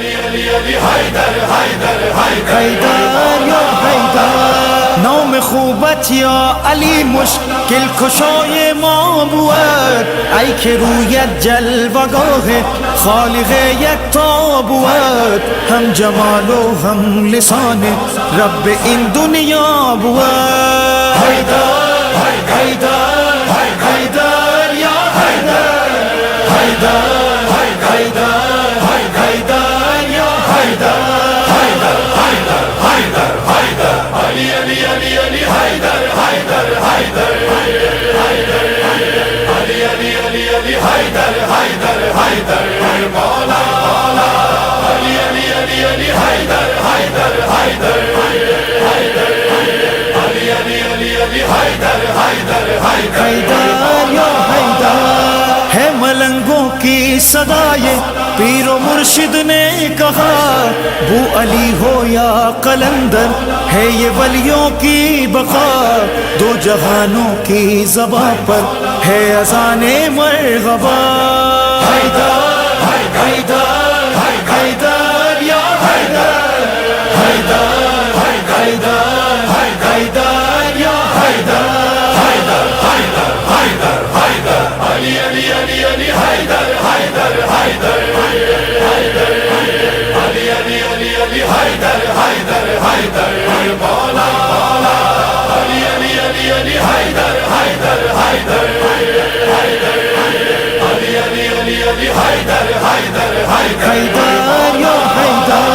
حیدر یا حیدر، نام خوبت یا علی مشکل کشای ما بود، ای که رویت جلوگاه خالق یکتا بود، هم جمال و هم لسان رب این دنیا بود. حیدر حیدر حیدر یا حیدر، حیدر حیدر حیدر یا حیدر، حیدر حیدر حیدر حیدر علی علی علی علی حیدر حیدر حیدر حیدر علی علی علی علی حیدر حیدر حیدر مولا مولا علی علی علی علی حیدر حیدر حیدر حیدر علی علی علی علی حیدر حیدر حیدر یا حیدر ہے ملنگوں کی صدائے پیر و مرشد نے کہا، بو علی ہو یا قلندر ہے یہ ولیوں کی بقا، دو جہانوں کی زباں پر ہے اذان مرغبا. حیدر حیدر حیدر یا حیدر، حیدر حیدر حیدر یا حیدر، حیدر حیدر حیدر حیدر علی علی علی علی حیدر حیدر حیدر حیدر علی علی علی علی حیدر حیدر حیدر مولا مولا علی علی علی علی حیدر حیدر حیدر حیدر علی علی علی علی حیدر حیدر حیدر یا حیدر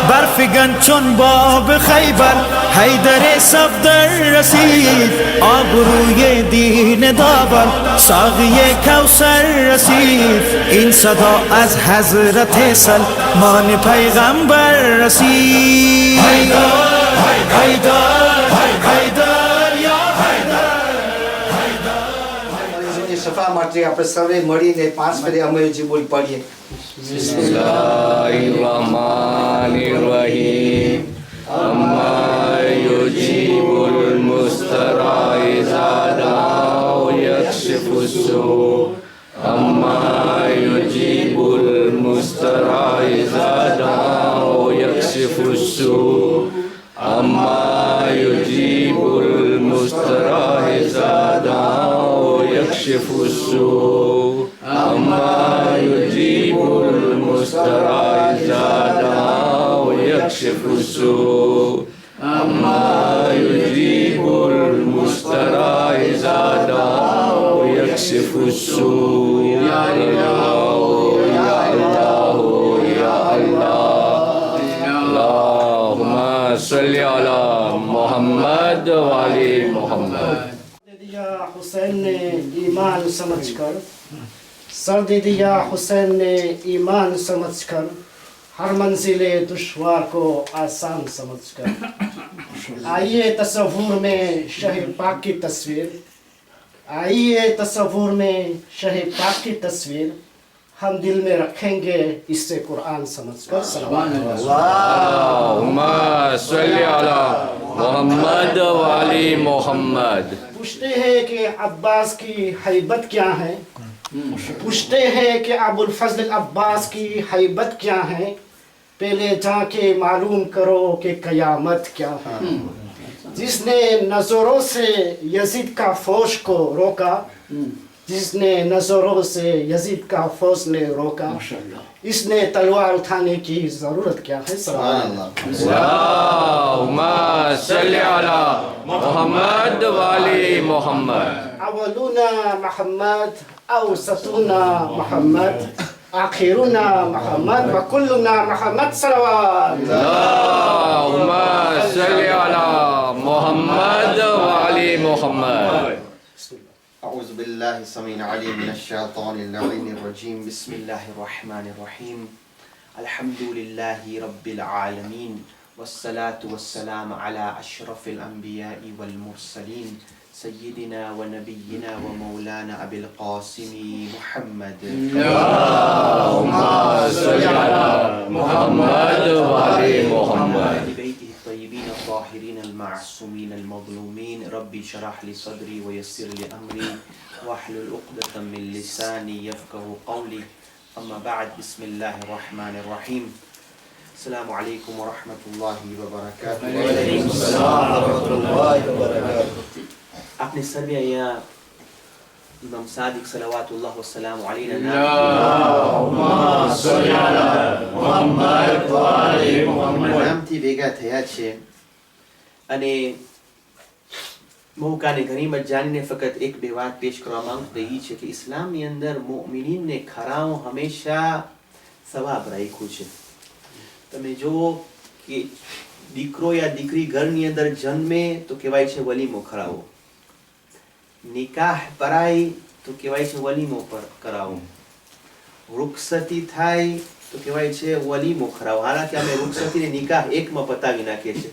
برفگن چون باب خیبر حیدر صفدر رسید، آبروی دین داور ساقی کوثر رسید، این صدا از حضرت سلمان پیغمبر رسید. حیدر حیدر حیدر یا حیدر. સફા માટે આપણે સૌએ મળીને 5 ફેરે અમરજી બોલ પાડીએ. Bismillahirrahmanirrahim. Amma yujibul mustara iza da'u yakshifu su'. Amma yujibul mustara iza da'u yakshifu su'. Amma yujibul mustara iza da'u yakshifu su'. Amma yujibul mustara iza da'u yakshifu su'. Amma yujibul mustara iza da'u yakshifu su'. Ya Allah ya Allah ya Allah. Allahumma salli ala Muhammad wa ali Muhammad. دیا حسین نے ایمان سمجھ کر، سر دے دیا حسین نے ایمان سمجھ کر، ہر منزل دشوار کو آسان سمجھ کر. آئیے تصور میں شہ پاک کی تصویر، آئیے تصور میں شہ پاک کی تصویر، ہم دل میں رکھیں گے اس سے قرآن سمجھ کر. Allahumma salli ala Muhammad wa ali Muhammad. پوچھتے ہیں کہ عباس کی حیبت کیا ہے، پوچھتے ہیں کہ ابو الفضل عباس کی حیبت کیا ہے، پہلے جا کے معلوم کرو کہ قیامت کیا ہے. جس نے نظروں سے یزید کا فوج کو روکا، جس نے نظروں سے یزید کا فوج نے روکا، اس نے تلوار اٹھانے کی ضرورت کیا ہے. Allahumma salli ala Muhammad wa ali Muhammad. اولونا محمد، اوسطونا محمد، آخرنا محمد، وكلنا محمد. صلوات. Allahumma salli ala Muhammad wa ali Muhammad. أعوذ بالله السميع العليم من الشيطان اللعين الرجيم. بسم الله الرحمن الرحيم. الحمد لله رب العالمين، والصلاة والسلام على أشرف الأنبياء والمرسلين، سيدنا ونبينا ومولانا أبي القاسم محمد. اللهم صل على محمد وعلى محمد. بيته الطيبين الطاهرين المعصومين المظلومين. ربي شرح لي صدري ويسر لي أمري واحلل عقدة من لساني يفقه قولي. أما بعد، بسم الله الرحمن الرحيم. अस्सलामु अलैकुम व रहमतुल्लाहि व बरकातुहू. आपने सर्वे અહીંયા ઇમામ સાદિક સલાવતુલ્લાહ વસલામ અલૈના નામથી ભેગા થયા છે અને મૌકાને ગનીમત જાણીને ફક્ત એક બે વાત પેશ કરવા માંગુ તો એ છે કે ઇસ્લામની અંદર મુઅમિનીનને ખરાઓ હંમેશા સવાબ રાખ્યું છે. તમે જુઓ કે દીકરો યા દીકરી ઘરની અંદર જન્મે તો કહેવાય છે વલીમો કરાવો, નિકાહ પરાય તો કહેવાય છે વલીમો પર કરાવો, રૂખસતી થાય તો કહેવાય છે વલીમો કરાવો. હાલાકી અમે રૂખસતી ને નિકાહ એકમાં પતાવી નાખીએ છીએ,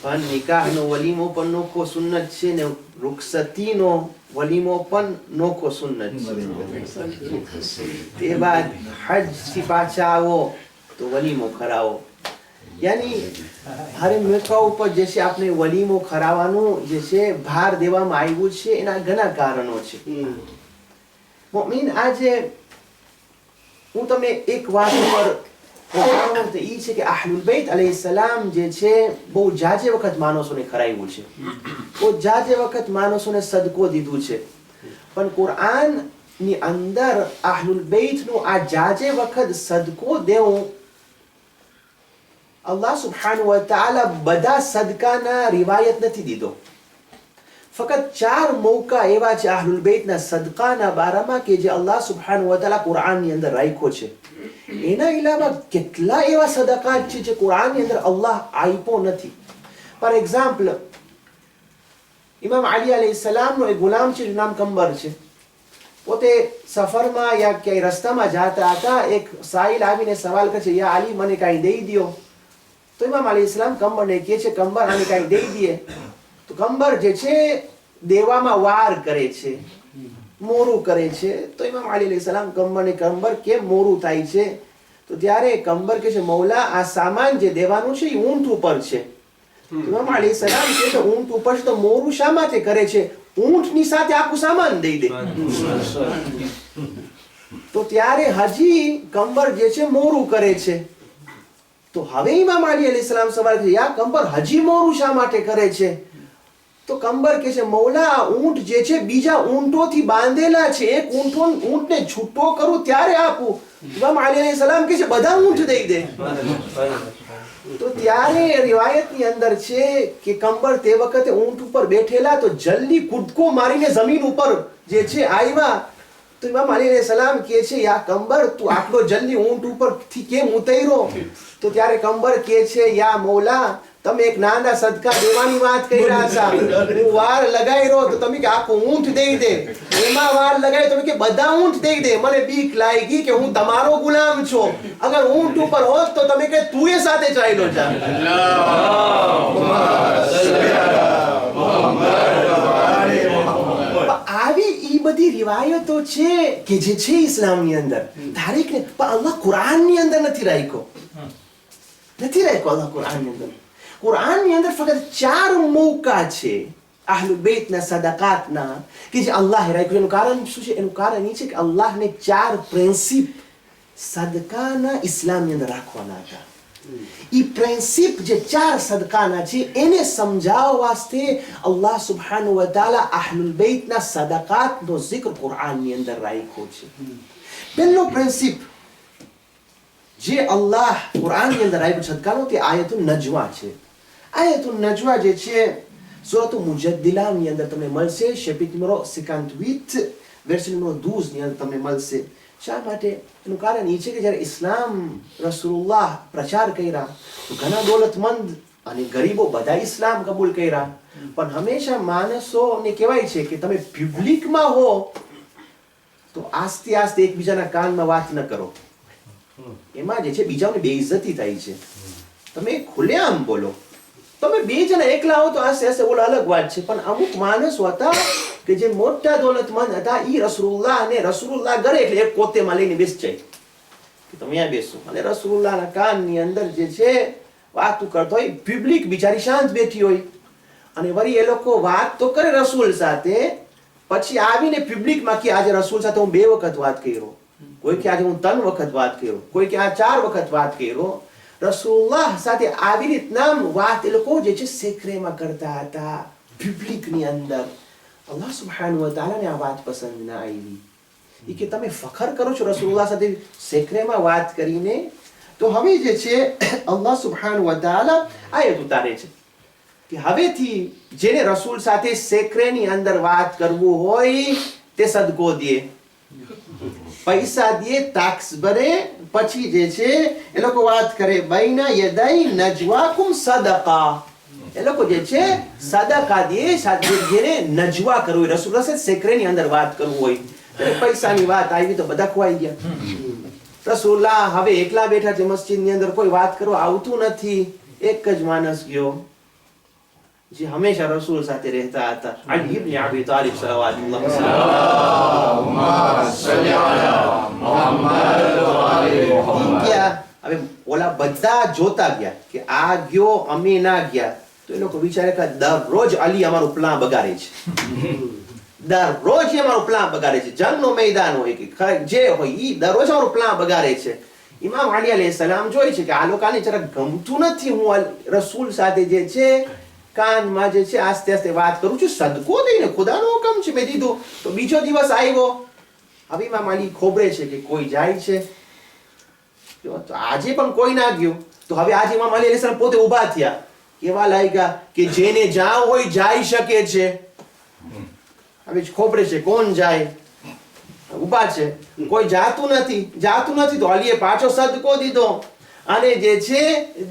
પણ નિકાહનો વલીમો પણ નોખો સુન્નત છે ને રૂખસતીનો વલીમો પણ નોખો સુન્નત છે. તે બાદ હજ થી પાછા આવો તો વલીમો કરાવો. यानी हर मौका ઉપર જે છે આપણે વલીમો કરાવવાનું જે છે ભાર દેવામાં આવ્યું છે એના ઘણા કારણો છે. મુઅમિન આજે હું તમને એક વાત ઉપર કહું તો એ છે કે અહલુલ બેત અલૈહિસ્સલામ જે છે બહુ જાજે વખત માણસોને ખરાવ્યું છે, બહુ જાજે વખત માણસોને સદકો દીધું છે, પણ કુરાન ની અંદર અહલુલ બેત નું આ જાજે વખત સદકો દેવું અલ્લાહ સુબ્હાનહુ વ તઆલા બધા સદકાના રિવાયત નથી દીધો. ફક્ત 4 મૌકા એવા છે અહલુલ બેતના સદકાના બારામાં કે જે અલ્લાહ સુબ્હાનહુ વ તઆલા કુરાનની અંદર રાખ્યો છે. એના અલાવા કેટલા એવા સદકાત છે જે કુરાનની અંદર અલ્લાહ આપ્યો નથી. ફોર એક્ઝામ્પલ, ઇમામ અલી અલૈહિસ્સલામનો એક ગુલામ છે જેનું નામ કંબર છે. પોતે સફરમાં યા ક્યાંય રસ્તામાં જતા હતા, એક સાહિલ આવીને સવાલ કરે છે, યા અલી મને કાંઈ દઈ દ્યો. તો ઇમામ અલૈહિસ્સલામ કંબરને કહે છે, કંબર આને કાંઈ દઈ દે. તો કંબર જે છે દેવામાં વાર કરે છે, મોરું કરે છે. તો ઇમામ અલી અલૈહિસ્સલામ કંબરને, કંબર કેમ મોરું થાય છે? તો ત્યારે કંબર કહે છે, મૌલા આ સામાન જે દેવાનું છે એ ઊંટ ઉપર છે. ઇમામ અલૈહિસ્સલામ કહે છે ઊંટ ઉપર છે તો મોરું શા માટે કરે છે? ઊંટની સાથે આખું સામાન દઈ દે. તો ત્યારે હજી કંબર જે છે મોરું કરે છે. તો હવે ઇમામ અલી અલૈહિસ્સલામ સવાલ કરે, યા કંબર હજી મોરું શા માટે કરે છે? તો કંબર કહે છે, મૌલા ઊંટ જે છે બીજા ઊંટોથી બાંધેલા છે, એક ઊંટને છૂટો કરું ત્યારે આપું. ઇમામ અલી અલૈહિસ્સલામ કહે છે બધા ઊંટ દઈ દે. તો ત્યારે રિવાયતની અંદર છે કે કંબર તે વખતે ઊંટ ઉપર બેઠેલા તો જલ્દી કૂદકો મારીને જમીન ઉપર જે છે આવ્યા. તો ઇમામ અલી અલૈહિસ્સલામ કહે છે, યા કંબર તું આટલો જલ્દી ઊંટ ઉપરથી કેમ ઉતર્યો? તો ત્યારે કંબર કહે છે, યા મૌલા તમે એક નાના સદકા દેવાની વાત કરી રહ્યા હતા, હું વાર લગાઈ રહ્યો તો તમે કે આખો ઊંટ દઈ દે, એમાં વાર લગાઈ તમે કે બધા ઊંટ દઈ દે. મને બીક લાગી કે હું તમારો ગુલામ છું, અગર ઊંટ ઉપર હોત તો તમે કે તું એ સાથે ચાલ્યો જા. આવી ઈ બધી રિવાયતો છે કે જે છે ઇસ્લામની અંદર તારીખ ને, પણ અલ્લાહ કુરાનની અંદર નથી રાખ્યો. અલ્લાહ કુરાનની અંદર, કુરાનની અંદર ફક્ત 4 મૌકા છે અહલુલ બેતના સદકાતના કે જે અલ્લાહે રાખ્યું. એનું કારણ શું છે? એનું કારણ એ છે કે અલ્લાહને 4 પ્રિન્સિપ સદકાના ઇસ્લામની અંદર રાખવાના હતા. ઈ પ્રિન્સિપ જે 4 સદકાના છે એને સમજાવવા વાસ્તે અલ્લાહ સુબ્હાનહુ વ તઆલા અહલુલ બેતના સદકાતનો zikr કુરાનની અંદર રાખ્યો છે. પહેલો પ્રિન્સિપ જે અલ્લાહ કુરાનની અંદર રાખ્યો સદકાનો તે આયતુન નજવા છે. આયતુન નજવા જે છે સૂરત મુજદ્દિલાની અંદર તમને મળશે, chapitre numéro 58 verset numéro 12 ની અંદર તમને મળશે. શા માટે? એનું કારણ એ છે કે જ્યારે ઇસ્લામ રસૂલુલ્લાહ પ્રચાર કર્યા તો ઘણા દોલતમંદ અને ગરીબો બધા ઇસ્લામ કબૂલ કર્યા, પણ હંમેશા માણસોને કહેવાય છે કે તમે પબ્લિકમાં હો તો આસ્તે આસ્તે એકબીજાના કાનમાં વાત ન કરો. એમાં જે છે બીજાઓને બેઇજ્જતી થાય છે. તમે ખુલ્લેઆમ બોલો. તમે 2 જણા એકલા હો તો આસ્તે આસ્તે બોલો, અલગ વાત છે. પણ અમુક માણસો હતા કે જે મોટા દોલતમંદ હતા, ઈ રસૂલુલ્લાહ ઘરે એટલે એક કોતેમાં લઈને બેસી જાય કે તમે અહીંયા બેસો, અને રસૂલુલ્લાહના કાનની અંદર જે છે વાતો કરતો હોય, પબ્લિક બિચારી શાંત બેઠી હોય, અને વળી એ લોકો વાત તો કરે રસૂલ સાથે, પછી આવીને પબ્લિકમાં કે આજે રસૂલ સાથે હું 2 વખત વાત કર્યો, કોઈ કે આજે હું 3 વખત વાત કર્યો, કોઈ કે આ 4 વખત વાત કર્યો. રસૂલુલ્લાહ સાથે આવી રીતના વાત એ લોકો જે છે સેક્રેમાં કરતા હતા, પબ્લિકની અંદર. અલ્લાહ સુબ્હાનહુ વ તઆલાને આ વાત પસંદ ના આવી. એ કે તમે ફખર કરો છો રસૂલુલ્લાહ સાથે સેક્રેમાં વાત કરીને. તો હવે જે છે અલ્લાહ સુબ્હાનહુ વ તઆલા આયત ઉતારે છે કે હવેથી જેને રસૂલ સાથે સેક્રેની અંદર વાત કરવું હોય તે સદકો દે, પૈસા દે, ટેક્સ ભરે, પછી જે છે એ લોકો વાત કરે બૈના યદઈ નજવાકુમ સદકા. એ લોકો જે છે સદકા દે, જેને નજવા કરવું હોય, રસૂલ સાથે સેક્રેની અંદર વાત કરવું હોય. પૈસાની વાત આવી તો બધા ખોવાઈ ગયા. રસૂલુલ્લાહ હવે એકલા બેઠા છે મસ્જિદની અંદર, કોઈ વાત કરવા આવતું નથી. એક જ માણસ ગયો જે હંમેશા રસૂલ સાથે રહેતા હતા, અલી ઇબ્ન અબી તાલિબ સલ્લલ્લાહુ અલૈહિ વસલ્લમ. હવે ઓલા બધા જોતા ગયા કે આ ગયો અમે ના ગયા, તો એ લોકો વિચારે કે દરરોજ અલી અમારું પ્લાન બગાડે છે, દરરોજ અમારું પ્લાન બગાડે છે. જંગનો મેદાન હોય કે જે હોય ઈ દરરોજ અમારું પ્લાન બગાડે છે. ઇમામ અલી અલૈહિ સલામ જોઈ છે કે આ લોકોને જરાક ગમતું નથી, હું રસૂલ સાથે જે છે કાનમાં જે છે આસ્તે આસ્તે વાત કરું છું, સદકો દઈને ખુદાનો હુકમ છે મેં દીધું. તો બીજો દિવસ આવ્યો, હવે ઇમામ અલી ખોબરે છે કે કોઈ જાય છે, તો આજે પણ કોઈ ના ગયું. તો હવે આજે ઇમામ અલી અલૈહિ સલામ પોતે ઊભા થયા, કેવા લાગ્યા કે જેને જાવ હોય જઈ શકે છે. હવે ખોબરે છે કોણ જાય, ઊભા છે, કોઈ જાતું નથી. તો અલીએ પાછો સદકો દીધો અને જે છે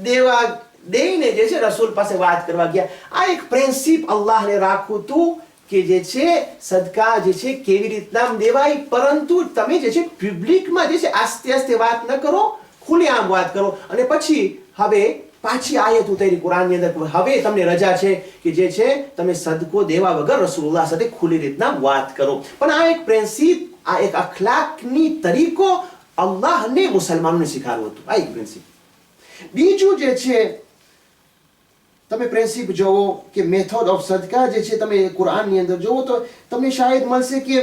દેવા દઈને જે છે રસૂલ પાસે વાત કરવા ગયા. આ એક પ્રિન્સિપ અલ્લાહને રાખવું હતું કે જે છે સદકા જે છે કેવી રીતના દેવાય, પરંતુ તમે જે છે પબ્લિકમાં જે છે આસ્તે આસ્તે વાત ન કરો, ખુલ્લેઆમ વાત કરો. અને પછી હવે પાછી આયત ઉતારી કુરાનની અંદર, હવે તમને રજા છે કે જે છે તમે સદકો દેવા વગર રસૂલુલ્લાહ સાથે ખુલ્લી રીતના વાત કરો. પણ આ એક પ્રિન્સિપ, આ એક અખલાકની તરીકો અલ્લાહને મુસલમાનોને શીખવાડવું હતું. આ એક પ્રિન્સિપ. બીજું જે છે તમે પ્રિન્સિપ જોવો કે મેથડ ઓફ સદકા જે છે તમે કુરાનની અંદર જોવો તો તમને શાયદ મળશે કે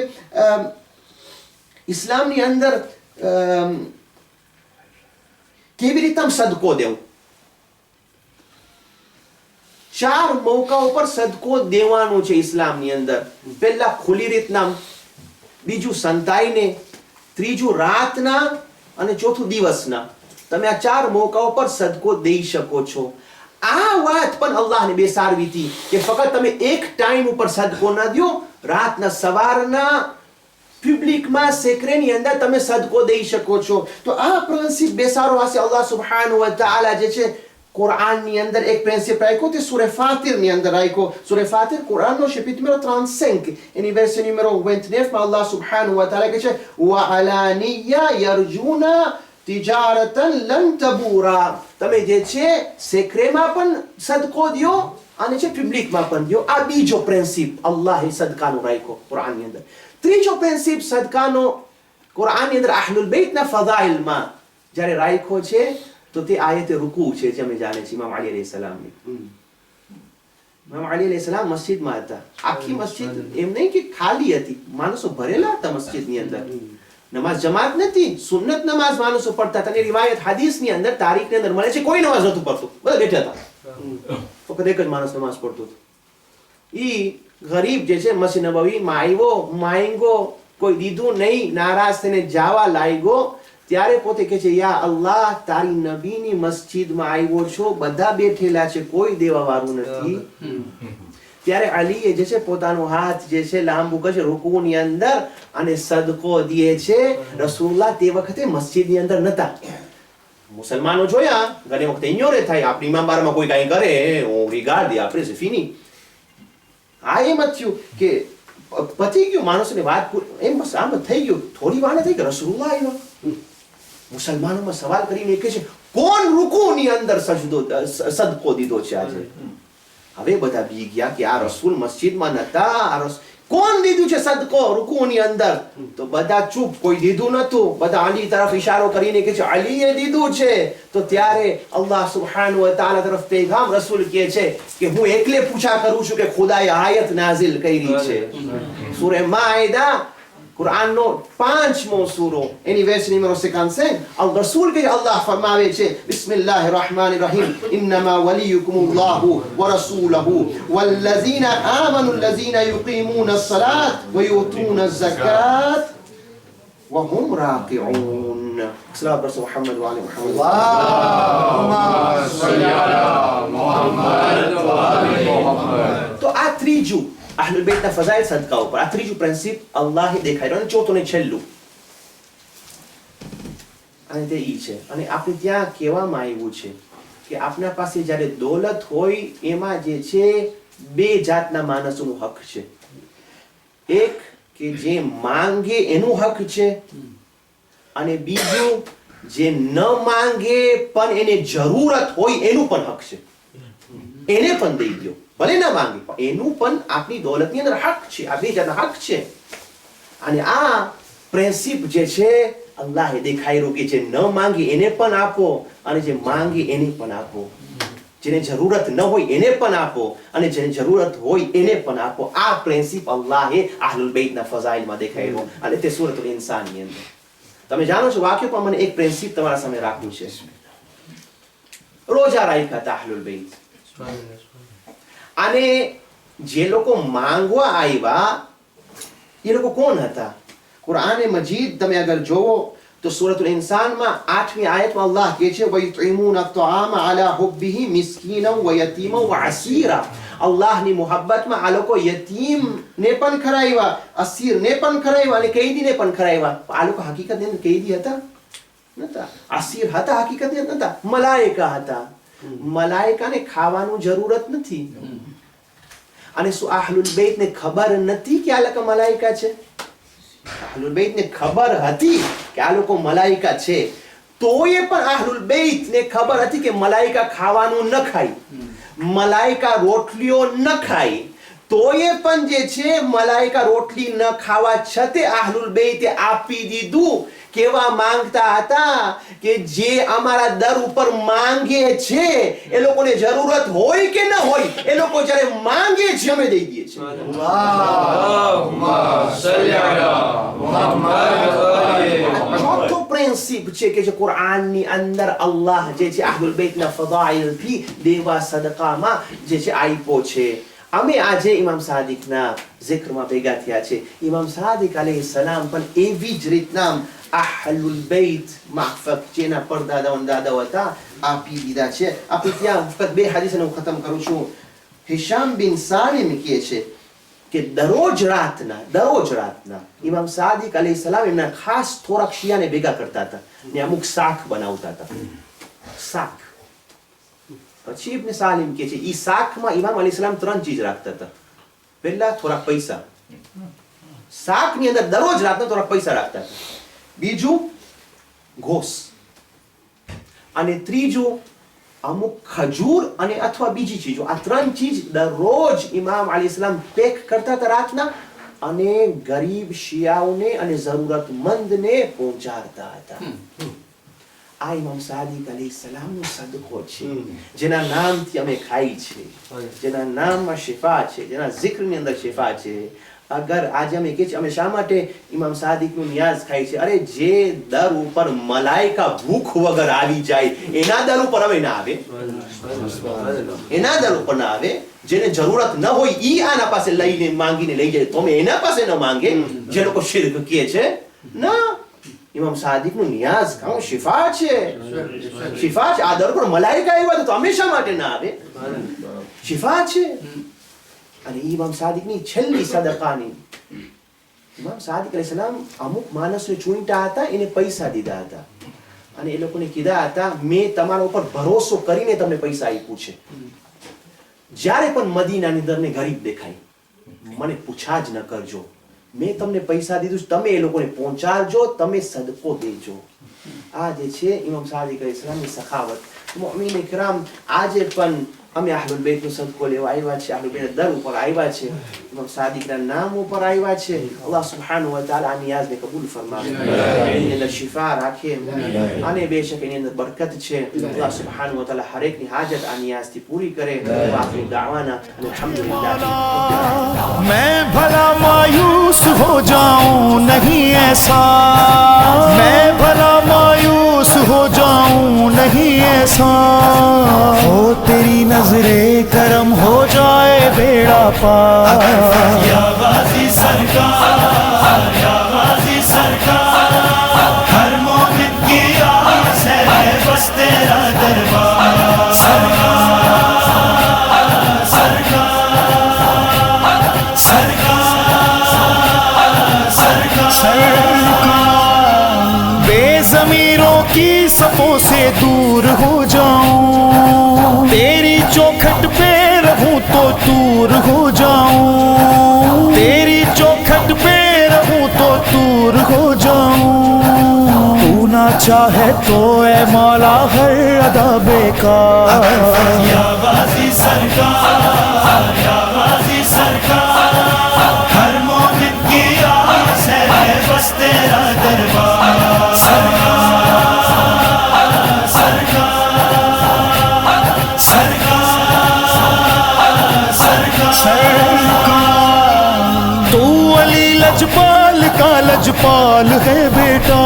ઇસ્લામની અંદર કેવી રીતે સદકો દેવું. 4 મોકાઓ પર સદકો દેવાનું છે ઇસ્લામની અંદર. પહેલા ખુલ્લી રીતના, બીજું સંતાઈને, ત્રીજું રાતના અને ચોથું દિવસના. તમે આ 4 મોકાઓ પર સદકો દઈ શકો છો. આ વાત પણ અલ્લાહને બેસાડવી હતી કે ફક્ત તમે એક ટાઈમ ઉપર સદકો ના દો, રાતના સવારના પબ્લિકમાં સેક્રેની અંદર તમે સદકો દઈ શકો છો. તો આ પ્રિન્સિપ બેસાડવા છે અલ્લાહ સુબ્હાનહુ વ તઆલા જે છે કુરાનની અંદર એક પ્રિન્સિપ રાખ્યો, તે સૂરે ફાતિરની અંદર રાખ્યો. સૂરે ફાતિર કુરાનનો chapitre número 35, એની verset número 29 માં અલ્લાહ સુબ્હાનહુ વ તઆલા કહે છે વા અલાનિયા યરજુના તિજારતન લન તબૂરા. તમે જે છે સેક્રેમાં પણ સદકો દ્યો અને જે પબ્લિકમાં પણ દ્યો. આ બીજો પ્રિન્સિપ અલ્લાહે સદકાનો રાખ્યો કુરાનની અંદર. ત્રીજો પ્રિન્સિપ સદકાનો કુરાનની અંદર અહલુલ બેતના ફદાઇલમાં જ્યારે રાખ્યો છે તો તે આયતે રૂકુ છે, જે અમે જાણે છીએ ઇમામ અલી અલૈહિ સલામની. ઇમામ અલી અલૈહિ સલામ મસ્જિદમાં હતા. આખી મસ્જિદ એમ નહીં કે ખાલી હતી, માણસો ભરેલા હતા મસ્જિદની અંદર. નમાઝ જમાત નથી, સુન્નત નમાઝ માણસો પડતા હતા. રિવાયત હદીસની અંદર તારીખની અંદર મળે છે કોઈ નમાઝ નહોતું પડતું, બધા બેઠા હતા. ફક્ત એક જ માણસ નમાઝ પડતો હતો. ઈ ગરીબ જે છે મસ્જિદ નબવીમાં આવ્યો, માંગ્યો, કોઈ દીધું નહીં, નારાજ થઈને જાવા લાગ્યો. ત્યારે પોતે કહે છે યા અલ્લાહ, તારી નબીની મસ્જિદમાં આવ્યો છો, બધા બેઠેલા છે, કોઈ દેવા વાળું નથી. ત્યારે અલીએ જે છે પોતાનો હાથ જે છે લાંબુ કરે રૂકુની અંદર અને સદકો દે છે. રસૂલુલ્લાહ તે વખતે મસ્જિદની અંદર નતા. મુસલમાનો જોયા ઘણી વખતે ઇગ્નોરે થાય, આપણી ઇમામબારમાં કોઈ કાંઈ કરે હું રિગાર્ડ દે, આપણે છે ફીની. હા એમ જ થયું કે પતી ગયું, માણસોની વાત એમ બસ આમ જ થઈ ગયું. થોડી વાર થઈ કે રસૂલુલ્લાહ આવ્યા. મુસલમાનોમાં સવાલ કરીને કહે છે કોણ રૂકુની અંદર સદકો દીધો છે આજે? હવે બધા બી ગયા કે આ રસૂલ મસ્જિદમાં નતા, કોણ દીધું છે સદકો રૂકુની અંદર? તો બધા ચૂપ, કોઈ દીધું નતું. બધા અલી તરફ ઇશારો કરીને કહે છે અલીએ દીધું છે. તો ત્યારે અલ્લાહ સુબ્હાનહુ વ તઆલા તરફ પૈગામ રસૂલ કહે છે કે હું એકલે પૂછા કરું છું કે ખુદાએ આયત નાઝિલ કરી છે. સૂરે માઇદા કુરાનનો 5મો સૂરો એની વેર્સ નંબર 55 અલ રસૂલ કે અલ્લાહ ફરમાવે છે બિસ્મિલ્લાહિર rahmanir rahim ઇન્નમા વલિયુકુમુલ્લાહુ વ રસૂલુહુ વલ્લઝીના આમનુ allazina યુકીમૂના الصلاة ويؤتون الزكاة وهم راكعون. સલાત પર મુહમ્મદ વ આલે મુહમ્મદ. તો આ ત્રીજું અહલુલ બેતના ફઝાઇલ સદકા ઉપર આ ત્રીજું પ્રિન્સિપ અલ્લાહે દેખાડ્યું. અને ચોથું ને છેલ્લું અને તે ઈ છે, અને આપણે ત્યાં કહેવામાં આવ્યું છે કે આપણા પાસે જ્યારે દોલત હોય એમાં જે છે બે જાતના માણસોનું હક છે. એક કે જે માંગે એનું હક છે, અને બીજું જે ન માંગે પણ એને જરૂરત હોય એનું પણ હક છે. એને પણ દઈ દો, ભલે ના માંગે પણ એનું પણ આપણી દોલતની અંદર હક છે. આ બે જાતના હક છે. અને આ પ્રિન્સિપ જે છે અલ્લાહે દેખાડ્યું કે જે ન માંગે એને પણ આપો અને જે માંગે એને પણ આપો. જેને જરૂરત ન હોય એને પણ આપો અને જેને જરૂરત હોય એને પણ આપો. આ પ્રિન્સિપ અલ્લાહે અહલુલ બેતના ફઝાઇલમાં દેખાડ્યો અને તે સૂરતુલ ઇન્સાનની અંદર તમે જાણો છો. વાક્ય પણ મને એક પ્રિન્સિપ તમારા સામે રાખવું છે. રોજા રાખ્યા હતા અહલુલ બેત, અને જે લોકો માંગવા આવ્યા એ લોકો કોણ હતા? કુરાન મજીદ તમે અગર જોવો તો સૂરતુલ ઇન્સાનમાં 8મી આયતમાં અલ્લાહ કહે છે વયુતઈમૂના અત-તઆમ અલા હુબ્બિહી મિસ્કીનન વ યતીમન વ અસીરા. અલ્લાહની મોહબ્બતમાં આ લોકો યતીમને પણ ખરાવ્યા, અસીરને પણ ખરાવ્યા અને કૈદીને પણ ખરાવ્યા. આ લોકો હકીકતની અંદર કૈદી હતા નતા, અસીર હતા હકીકતની અંદર નતા, મલાઈકા હતા. મલાઈકાને ખાવાનું જરૂરત નથી. અને શું અહલુલ બેતને ખબર નથી કે આ લોકો મલાઈકા છે? અહલુલ બેતને ખબર હતી કે આ લોકો મલાઈકા છે, તોય પણ અહલુલ બેતને ખબર હતી કે મલાઈકા ખાવાનું ન ખાય, મલાઈકા રોટલીઓ ન ખાય. તોય પણ જે છે મલાઈકા રોટલી ન ખાવા છતે અહલુલ બેતે આપી દીધું. કેવા માંગતા હતા કે જે અમારા દર ઉપર માંગે છે એ લોકોને જરૂરત હોય કે ન હોય, એ લોકો જ્યારે માંગે છે અમે દઈ દઈએ છીએ. ચોથો પ્રિન્સિપ છે કે જે કુરાનની અંદર અલ્લાહ જે છે અહલુલ બેતના ફદાઇલથી દેવા સદકામાં જે છે આપ્યો છે. અમે આજે ઇમામ સાદિકના zikરમાં ભેગા થયા છે. ઇમામ સાદિક અલૈહિ સલામ પણ એવી જ રીતના અહલુલ બેત માફક જેના પરદાદાઓ દાદાઓ હતા આપી દીધા છે. આપણે ત્યાં ફક્ત બે હદીસને હું ખતમ કરું છું. હિશામ બિન સાલિમ કહે છે કે દરરોજ રાતના ઇમામ સાદિક અલૈહિ સલામ એમના ખાસ થોડાક શિયાને ભેગા કરતા હતા ને અમુક શાક બનાવતા હતા. શાક પછી ઇબ્ન સાલિમ કહે છે ઈ શાકમાં ઇમામ અલી સલામ 3 ચીજ રાખતા હતા. પહેલા થોડા પૈસા, શાકની અંદર દરરોજ રાતના થોડા પૈસા રાખતા હતા. બીજું ઘોસ, અને ત્રીજું અમુક ખજૂર અને અથવા બીજી ચીજો. આ 3 ચીજ દરરોજ ઇમામ અલી સલામ પેક કરતા હતા રાતના અને ગરીબ શિયાઓને અને જરૂરતમંદને પહોંચાડતા હતા. આ ઇમામ સાદિક અલૈહિ સલામનો સદકો છે, જેના નામથી અમે ખાઈ છે, જેના નામમાં શિફા છે, જેના zikરની અંદર શિફા છે. અગર આજે અમે કહે છે અમે શા માટે ઇમામ સાદિકનું નિયાઝ ખાઈ છે? અરે જે દર ઉપર મલાઈકા ભૂખ વગર આવી જાય એના દર ઉપર હવે ના આવે, એના દર ઉપર ના આવે. જેને જરૂરત ન હોય ઈ આના પાસે લઈને માંગીને લઈ જાય, તો અમે એના પાસે ન માંગે. જે લોકો શિર્ક કહે છે ના, ઇમામ સાદિકનું નિયાઝ ખાઓ, શિફા છે, શિફા છે. આ દર પર મલાઈકા આવ્યા તો હંમેશા માટે ના આવે, શિફા છે. અને ઇમામ સાદિકની છેલ્લી સદકાની ઇમામ સાદિક અલૈહિ સલામ અમુક માણસને ચૂંટા હતા, એને પૈસા દીધા હતા અને એ લોકોને કીધા હતા મેં તમારા ઉપર ભરોસો કરીને તમને પૈસા આપ્યું છે. જ્યારે પણ મદીનાની અંદર ને ગરીબ દેખાય મને પૂછા જ ન કરજો, મેં તમને પૈસા દીધું, તમે એ લોકોને પહોંચાડજો, તમે સદકો દેજો. આ જે છે ઇમામ સાદિક અલૈહિ સલામની સખાવત. મુઅમિન ઇકરામ આજે પણ અમે અહલુલ બેતનો સદકો લેવા આવ્યા છે, અહલુલ બેત દર ઉપર આવ્યા છે, ઇમામ સાદિકના નામ ઉપર આવ્યા છે. અલ્લાહ સુબ્હાનહુ વ તઆલા આ નિયાઝને કબૂલ ફરમાવે, એની અંદર શિફા રાખે અને બેશક એની અંદર બરકત છે. અલ્લાહ સુબ્હાનહુ વ તઆલા હર એકની હાજત આ નિયાઝથી પૂરી કરે. આખિર દાવાના અલ્હમ્દુલિલ્લાહ. मैं भला मायूस हो जाऊं नहीं ऐसा, मैं भला मायूस हो जाऊं नहीं ऐसा, हो तेरी नजरे करम हो जाए बेड़ा पार. या गाजी सरकार, या गाजी सरकार, हर मोमिन की आस है बस तेरा दरबार. बेज़मीरों की सफों से दूर हो जाऊं, तेरी चौखट पे रहूं तो दूर हो जाऊं, तेरी चौखट पे रहूं तो दूर हो जाऊं. तू ना चाहे तो ए मौला हर अदा बेकार. या गाजी सरकार, या गाजी सरकार, हर मोमिन की आस है बस तेरा दरबार. तू अली लजपाल का लजपाल है बेटा,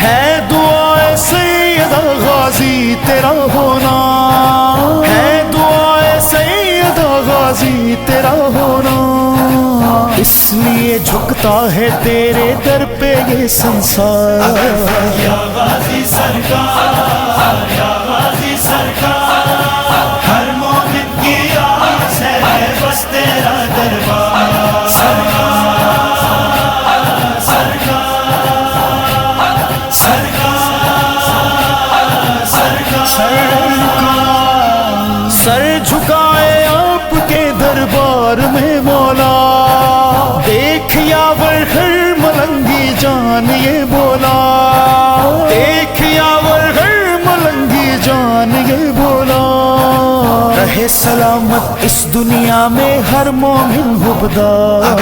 है दुआए सैयदा गाजी तेरा होना, है दुआए सैयदा गाजी तेरा होना. इसलिए झुकता है तेरे दर पे ये संसार. या गाजी सरकार, या गाजी सरकार, हर मोमिन की आस है बस तेरा दरबार. सर झुकाए आपके दरबार में मौला, देख यावर हर मलंगी जान ये बोला, देख यावर हर मलंगी जान ये बोला. रहे सलामत इस दुनिया में हर मोमिन हुबदार.